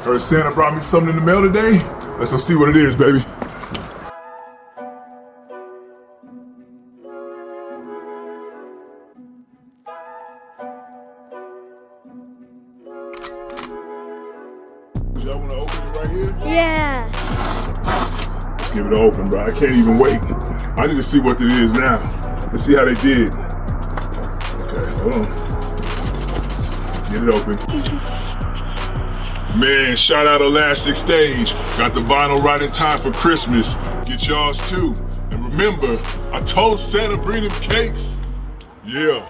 Heard Santa brought me something in the mail today. Let's go see what it is, baby. Y'all wanna open it right here? Yeah. Let's give it an open, bro. I can't even wait. I need to see what it is now. Let's see how they did. Okay, hold on. Get it open. Man, shout out Elastic Stage. Got the vinyl right in time for Christmas. Get yours too. And remember, I told Santa bring them cakes. Yeah.